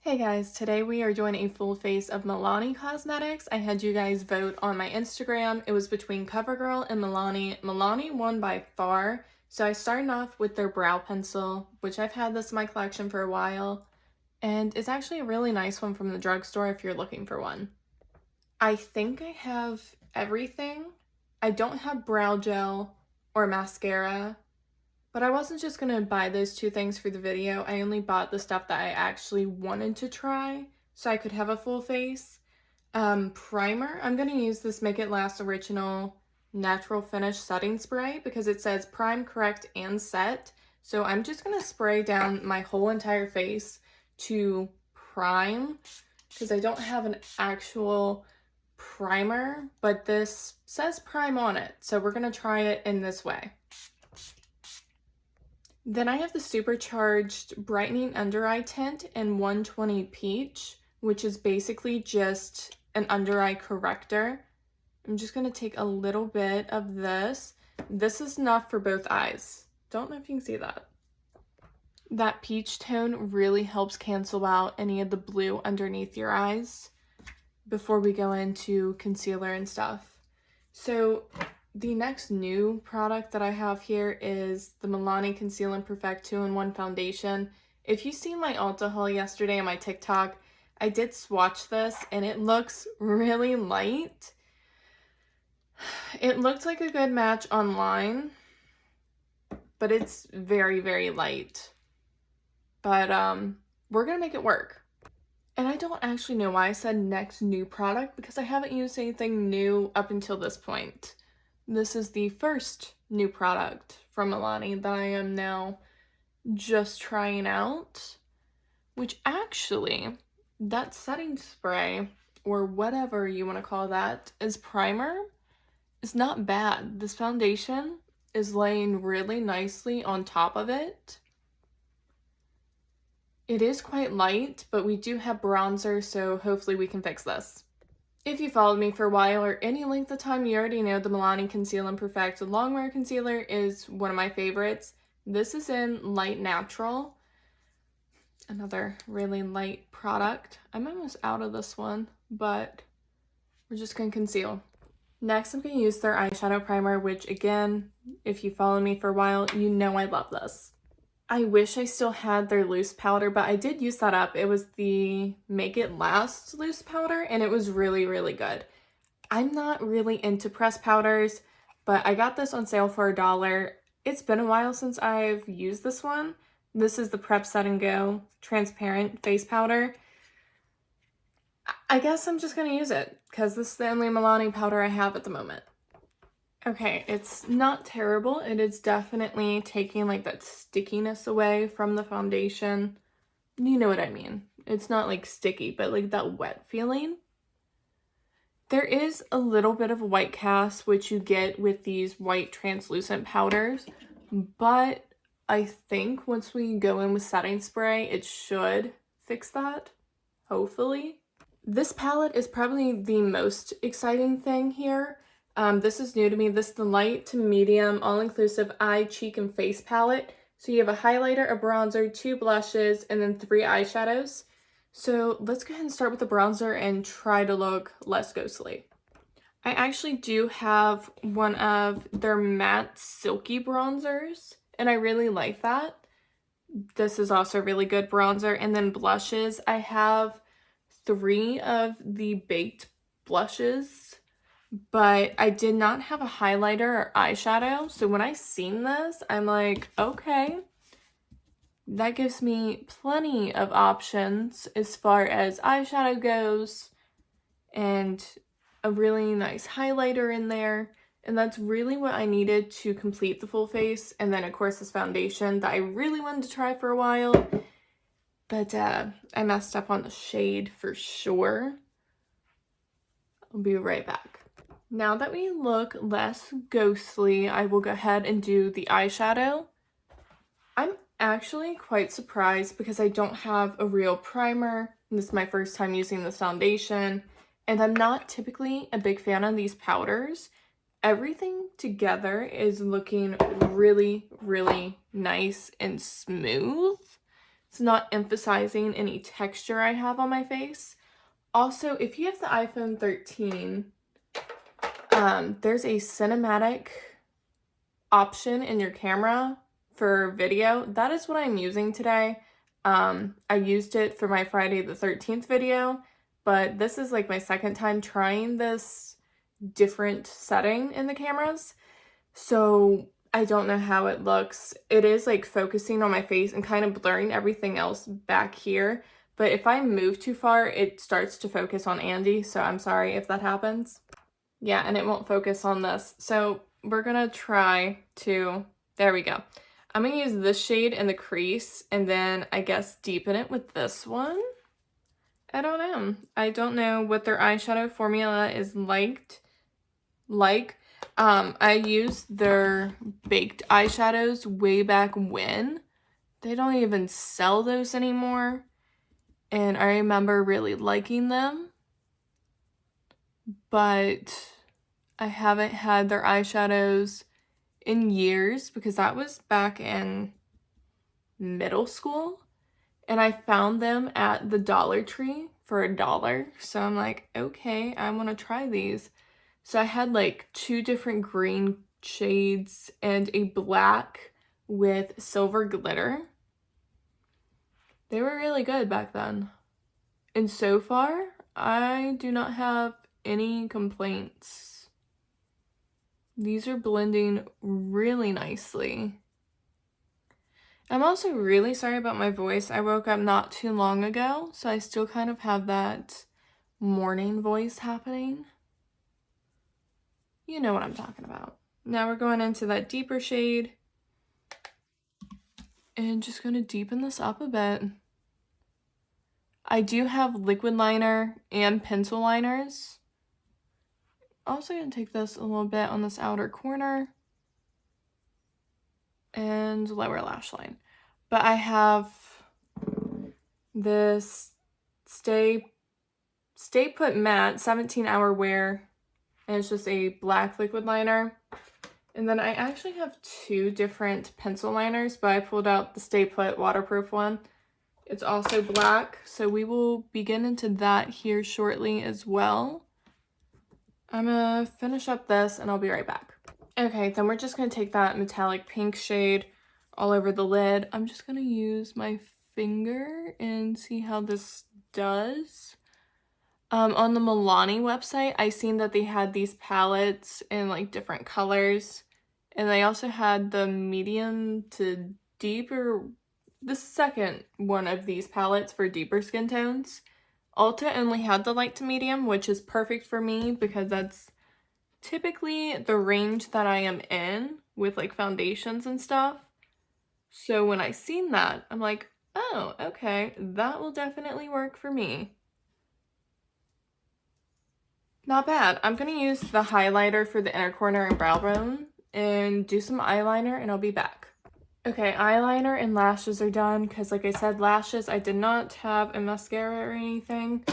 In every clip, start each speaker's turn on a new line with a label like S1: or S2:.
S1: Hey guys, today we are doing a full face of Milani Cosmetics. I had you guys vote on my Instagram. It was between CoverGirl and Milani. Milani won by far. So I started off with their brow pencil, which I've had this in my collection for a while. And it's actually a really nice one from the drugstore if you're looking for one. I think I have everything. I don't have brow gel or mascara. But I wasn't just going to buy those two things for the video. I only bought the stuff that I actually wanted to try so I could have a full face. Primer, I'm going to use this Make It Last Original Natural Finish Setting Spray because it says prime, correct, and set. So I'm just going to spray down my whole entire face to prime because I don't have an actual primer, but this says prime on it. So we're going to try it in this way. Then I have the Supercharged Brightening Under Eye Tint in 120 Peach, which is basically just an under eye corrector. I'm just going to take a little bit of this. This is enough for both eyes. Don't know if you can see that. That peach tone really helps cancel out any of the blue underneath your eyes before we go into concealer and stuff. So the next new product that I have here is the Milani Conceal and Perfect 2-in-1 Foundation. If you seen my Ulta haul yesterday on my TikTok, I did swatch this and it looks really light. It looked like a good match online, but it's very, very light. But we're gonna make it work. And I don't actually know why I said next new product because I haven't used anything new up until this point. This is the first new product from Milani that I am now just trying out, which actually, that setting spray, or whatever you want to call that, as primer, is not bad. This foundation is laying really nicely on top of it. It is quite light, but we do have bronzer, so hopefully we can fix this. If you followed me for a while or any length of time, you already know the Milani Conceal and Perfect Longwear Concealer is one of my favorites. This is in Light Natural. Another really light product. I'm almost out of this one, but we're just going to conceal. Next, I'm going to use their eyeshadow primer, which again, if you follow me for a while, you know I love this. I wish I still had their loose powder, but I did use that up. It was the Make It Last loose powder, and it was really, really good. I'm not really into pressed powders, but I got this on sale for $1. It's been a while since I've used this one. This is the Prep Set and Go transparent face powder. I guess I'm just going to use it because this is the only Milani powder I have at the moment. Okay, it's not terrible. It is definitely taking like that stickiness away from the foundation. You know what I mean. It's not like sticky, but like that wet feeling. There is a little bit of white cast, which you get with these white translucent powders, but I think once we go in with setting spray, it should fix that, hopefully. This palette is probably the most exciting thing here. This is new to me. This is the light to medium all-inclusive eye, cheek, and face palette. So you have a highlighter, a bronzer, 2 blushes, and then 3 eyeshadows. So let's go ahead and start with the bronzer and try to look less ghostly. I actually do have one of their matte silky bronzers, and I really like that. This is also a really good bronzer. And then blushes, I have 3 of the baked blushes, but I did not have a highlighter or eyeshadow. So when I seen this, I'm like, okay, that gives me plenty of options as far as eyeshadow goes and a really nice highlighter in there. And that's really what I needed to complete the full face. And then of course this foundation that I really wanted to try for a while, but I messed up on the shade for sure. I'll be right back. Now that we look less ghostly, I will go ahead and do the eyeshadow. I'm actually quite surprised because I don't have a real primer. This is my first time using this foundation, and I'm not typically a big fan of these powders. Everything together is looking really, really nice and smooth. It's not emphasizing any texture I have on my face. Also, if you have the iPhone 13, there's a cinematic option in your camera for video. That is what I'm using today. I used it for my Friday the 13th video, but this is like my second time trying this different setting in the cameras. So I don't know how it looks. It is like focusing on my face and kind of blurring everything else back here. But if I move too far, it starts to focus on Andy. So I'm sorry if that happens. Yeah, and it won't focus on this. So we're gonna try to, there we go. I'm gonna use this shade in the crease and then I guess deepen it with this one. I don't know. I don't know what their eyeshadow formula is like. I used their baked eyeshadows way back when. They don't even sell those anymore. And I remember really liking them. But I haven't had their eyeshadows in years because that was back in middle school. And I found them at the Dollar Tree for $1. So I'm like, okay, I want to try these. So I had like 2 different green shades and a black with silver glitter. They were really good back then. And so far, I do not have any complaints. These are blending really nicely. I'm also really sorry about my voice. I woke up not too long ago, so I still kind of have that morning voice happening. You know what I'm talking about. Now we're going into that deeper shade and just going to deepen this up a bit. I do have liquid liner and pencil liners. Also going to take this a little bit on this outer corner and lower lash line. But I have this Stay Put Matte 17-hour wear, and it's just a black liquid liner. And then I actually have 2 different pencil liners, but I pulled out the Stay Put waterproof one. It's also black, so we will begin into that here shortly as well. I'm gonna finish up this and I'll be right back. Okay, then we're just gonna take that metallic pink shade all over the lid. I'm just gonna use my finger and see how this does. On the Milani website, I seen that they had these palettes in like different colors. And they also had the medium to deeper, the second one of these palettes for deeper skin tones. Ulta only had the light to medium, which is perfect for me because that's typically the range that I am in with like foundations and stuff. So when I seen that, I'm like, oh, okay, that will definitely work for me. Not bad. I'm going to use the highlighter for the inner corner and brow bone and do some eyeliner and I'll be back. Okay, eyeliner and lashes are done because like I said, lashes, I did not have a mascara or anything.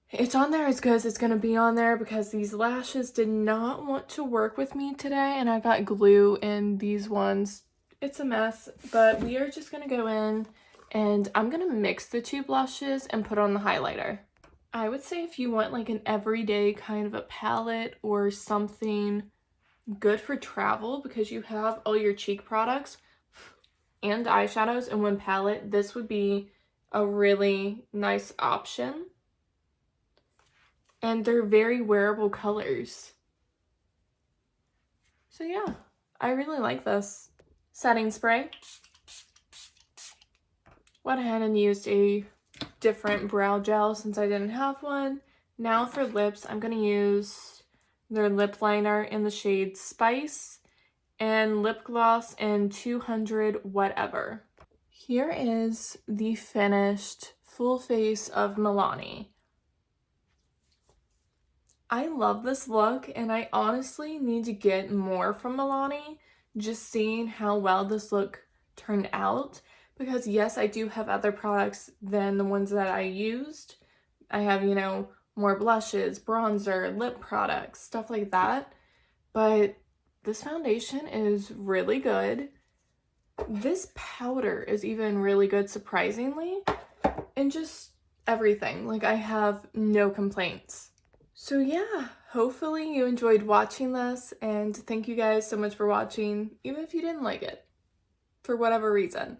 S1: It's on there as good as it's going to be on there because these lashes did not want to work with me today and I got glue in these ones. It's a mess, but we are just going to go in and I'm going to mix the 2 blushes and put on the highlighter. I would say if you want like an everyday kind of a palette or something good for travel because you have all your cheek products and eyeshadows in one palette, this would be a really nice option. And they're very wearable colors. So yeah, I really like this. Setting spray. Went ahead and used a different brow gel since I didn't have one. Now for lips, I'm going to use their lip liner in the shade Spice and lip gloss in 200 whatever. Here is the finished full face of Milani. I love this look and I honestly need to get more from Milani, just seeing how well this look turned out. Because yes, I do have other products than the ones that I used. I have, you know, more blushes, bronzer, lip products, stuff like that. But this foundation is really good. This powder is even really good, surprisingly, and just everything. Like, I have no complaints. So yeah, hopefully you enjoyed watching this, and thank you guys so much for watching, even if you didn't like it, for whatever reason.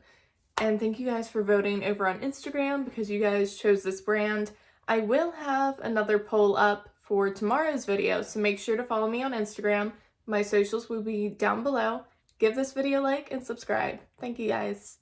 S1: And thank you guys for voting over on Instagram because you guys chose this brand. I will have another poll up for tomorrow's video, so make sure to follow me on Instagram. My socials will be down below. Give this video a like and subscribe. Thank you guys.